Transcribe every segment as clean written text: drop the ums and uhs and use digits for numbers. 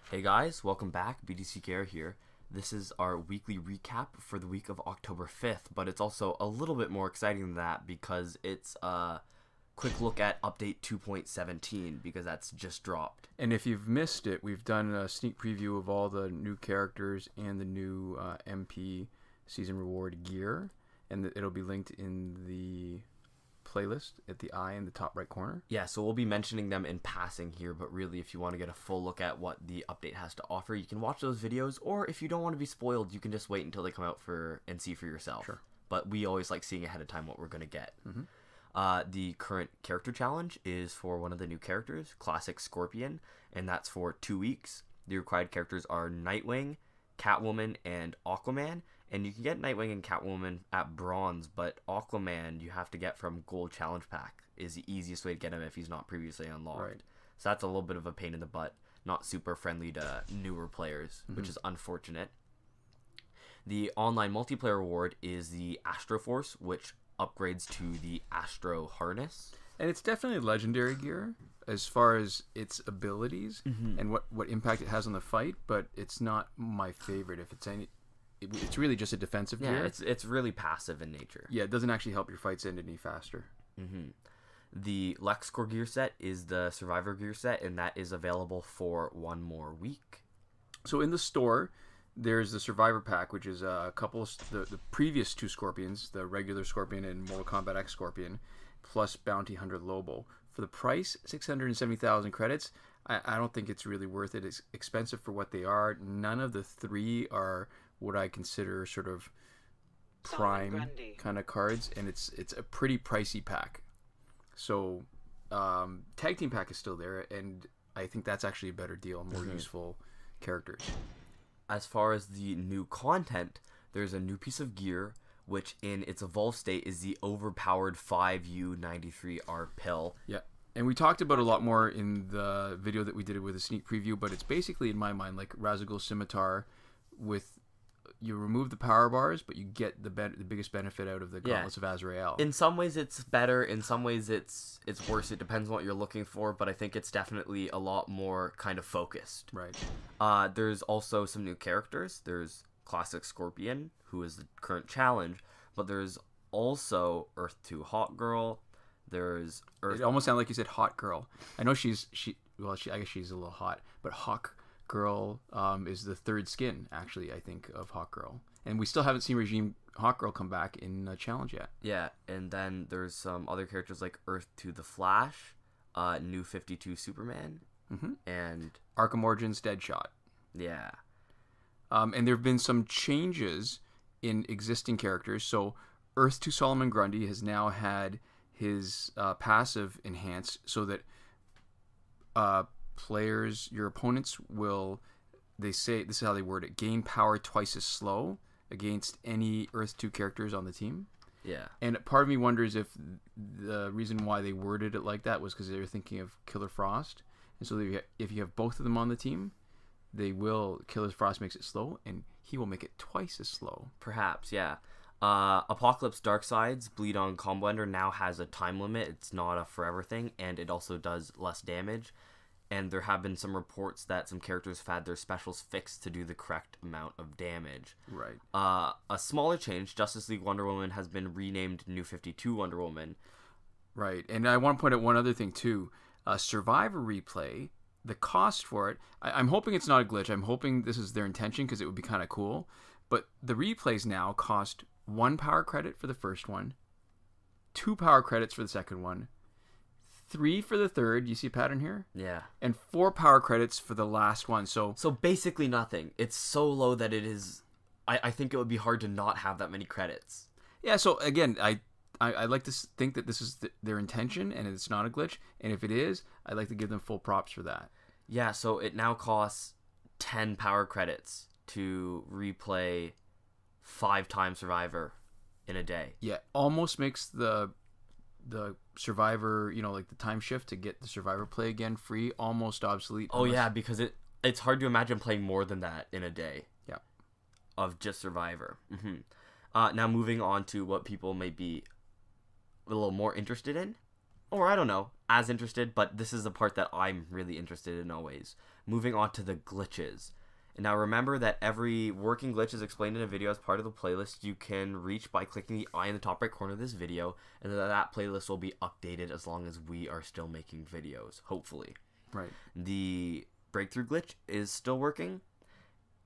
Hey guys, welcome back. BDC Gear here. This is our weekly recap for the week of October 5th, but it's also a little bit more exciting than that because it's a quick look at update 2.17 because that's just dropped. And if you've missed it, we've done a sneak preview of all the new characters and the new MP season reward gear, and it'll be linked in the playlist at the eye in the top right corner. Yeah, so we'll be mentioning them in passing here, but really if you want to get a full look at what the update has to offer, you can watch those videos, or if you don't want to be spoiled, you can just wait until they come out and see for yourself. Sure. But we always like seeing ahead of time what we're going to get. Mm-hmm. The current character challenge is for one of the new characters, Classic Scorpion, and that's for 2 weeks. The required characters are Nightwing, Catwoman, and Aquaman. And you can get Nightwing and Catwoman at Bronze, but Aquaman you have to get from Gold Challenge Pack is the easiest way to get him if he's not previously unlocked. Right. So that's a little bit of a pain in the butt. Not super friendly to newer players, which is unfortunate. The online multiplayer reward is the Astro Force, which upgrades to the Astro Harness. And it's definitely legendary gear as far as its abilities and what impact it has on the fight, but it's not my favorite. If it's any, it's really just a defensive gear. Yeah, it's really passive in nature. Yeah, it doesn't actually help your fights end any faster. The LexCorp gear set is the Survivor gear set, and that is available for 1 more week. So in the store, there's the Survivor pack, which is a couple of the previous 2 Scorpions, the regular Scorpion and Mortal Kombat X Scorpion, plus Bounty Hunter Lobo. For the price, 670,000 credits, I don't think it's really worth it. It's expensive for what they are. None of the 3 are what I consider sort of prime kind of cards, and it's a pretty pricey pack. So tag team pack is still there, and I think that's actually a better deal, more useful characters. As far as the new content, there's a new piece of gear, which in its evolved state is the overpowered 5U93R pill. Yeah. And we talked about a lot more in the video that we did with a sneak preview, but it's basically, in my mind, like Razagul's Scimitar with... You remove the power bars, but you get the biggest benefit out of the Gauntlets of Azrael. In some ways it's better, in some ways it's worse. It depends on what you're looking for, but I think it's definitely a lot more kind of focused. Right. There's also some new characters. There's Classic Scorpion, who is the current challenge, but there's also Earth 2 Hot Girl. There's Earth... It almost sounded like you said Hot Girl. I know I guess she's a little hot, but Hawk Girl is the 3rd skin, actually, I think, of Hawk Girl. And we still haven't seen Regime Hawk Girl come back in Challenge yet. Yeah, and then there's some other characters like Earth 2 The Flash, New 52 Superman, and... Arkham Origins Deadshot. Yeah. And there have been some changes in existing characters. So Earth 2 Solomon Grundy has now had his passive enhanced so that... players, your opponents will, they say, this is how they word it, gain power twice as slow against any Earth 2 characters on the team. Yeah. And part of me wonders if the reason why they worded it like that was because they were thinking of Killer Frost. And so if you have both of them on the team, Killer Frost makes it slow, and he will make it twice as slow. Perhaps, yeah. Apocalypse Darkseid's Bleed on Combo Ender now has a time limit. It's not a forever thing, and it also does less damage. And there have been some reports that some characters have had their specials fixed to do the correct amount of damage. Right. A smaller change, Justice League Wonder Woman has been renamed New 52 Wonder Woman. Right. And I want to point out one other thing, too. Survivor Replay, the cost for it, I'm hoping it's not a glitch. I'm hoping this is their intention because it would be kind of cool. But the replays now cost 1 power credit for the first one, 2 power credits for the second one, 3 for the third. You see a pattern here? Yeah. And 4 power credits for the last one. So basically nothing. It's so low that it is... I think it would be hard to not have that many credits. Yeah, so again, I like to think that this is their intention and it's not a glitch. And if it is, I'd like to give them full props for that. Yeah, so it now costs 10 power credits to replay 5 times Survivor in a day. Yeah, almost makes the Survivor, like the time shift to get the Survivor play again free, almost obsolete. Oh yeah, because it's hard to imagine playing more than that in a day. Yeah. Of just Survivor. Now moving on to what people may be a little more interested in, or I don't know, as interested, but this is the part that I'm really interested in always. moving on to the glitches. And now remember that every working glitch is explained in a video as part of the playlist you can reach by clicking the eye in the top right corner of this video, and that playlist will be updated as long as we are still making videos, hopefully. Right. The breakthrough glitch is still working.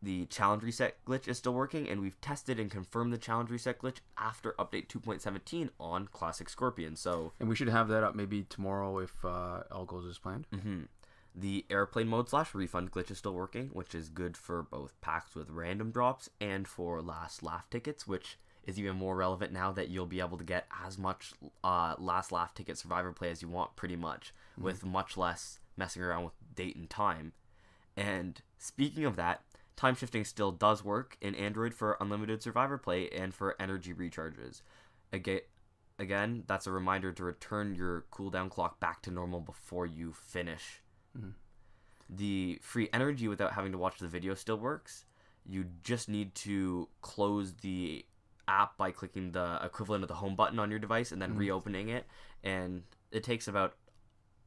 The challenge reset glitch is still working, and we've tested and confirmed the challenge reset glitch after update 2.17 on Classic Scorpion. And we should have that up maybe tomorrow if all goes as planned. Mm-hmm. The airplane mode / refund glitch is still working, which is good for both packs with random drops and for last laugh tickets, which is even more relevant now that you'll be able to get as much last laugh ticket survivor play as you want, pretty much, with much less messing around with date and time. And speaking of that, time shifting still does work in Android for unlimited survivor play and for energy recharges. Again, that's a reminder to return your cooldown clock back to normal before you finish. Mm-hmm. The free energy without having to watch the video still works. You just need to close the app by clicking the equivalent of the home button on your device and then reopening it, and it takes about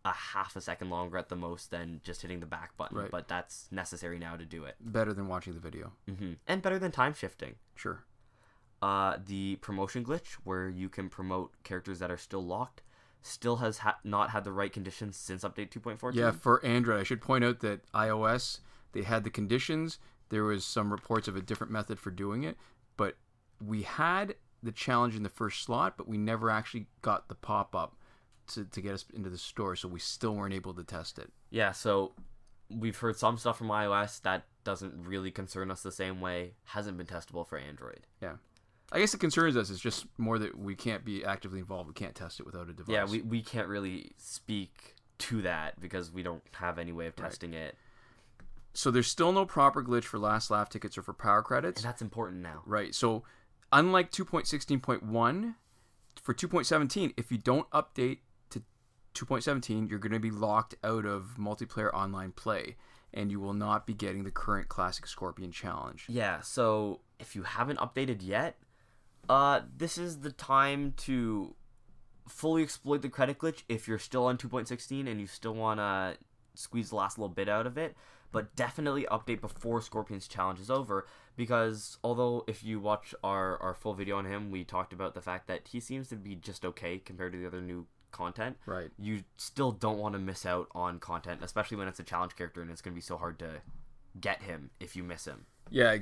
a half a second longer at the most than just hitting the back button, but that's necessary now to do it. Better than watching the video. And better than time shifting. Sure. The promotion glitch, where you can promote characters that are still locked, still has not had the right conditions since update 2.14. Yeah, for Android. I should point out that iOS, they had the conditions. There was some reports of a different method for doing it, but we had the challenge in the first slot, but we never actually got the pop-up to get us into the store, so we still weren't able to test it. Yeah, so we've heard some stuff from iOS that doesn't really concern us the same way, hasn't been testable for Android. Yeah. I guess it concerns us. It's just more that we can't be actively involved. We can't test it without a device. Yeah, we can't really speak to that because we don't have any way of testing it. So there's still no proper glitch for last laugh tickets or for power credits. And that's important now. Right. So unlike 2.16.1, for 2.17, if you don't update to 2.17, you're going to be locked out of multiplayer online play, and you will not be getting the current Classic Scorpion challenge. Yeah, so if you haven't updated yet, this is the time to fully exploit the credit glitch if you're still on 2.16 and you still want to squeeze the last little bit out of it. But definitely update before Scorpion's challenge is over, because although if you watch our full video on him, we talked about the fact that he seems to be just okay compared to the other new content. Right. You still don't want to miss out on content, especially when it's a challenge character and it's going to be so hard to get him if you miss him. Yeah,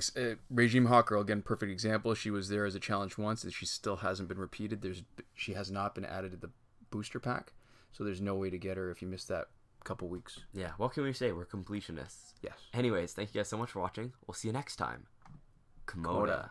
Regime Hawk Girl, again, perfect example. She was there as a challenge once, and she still hasn't been repeated. She has not been added to the booster pack, so there's no way to get her if you missed that couple weeks. Yeah, what can we say? We're completionists. Yes. Anyways, thank you guys so much for watching. We'll see you next time. Komoda.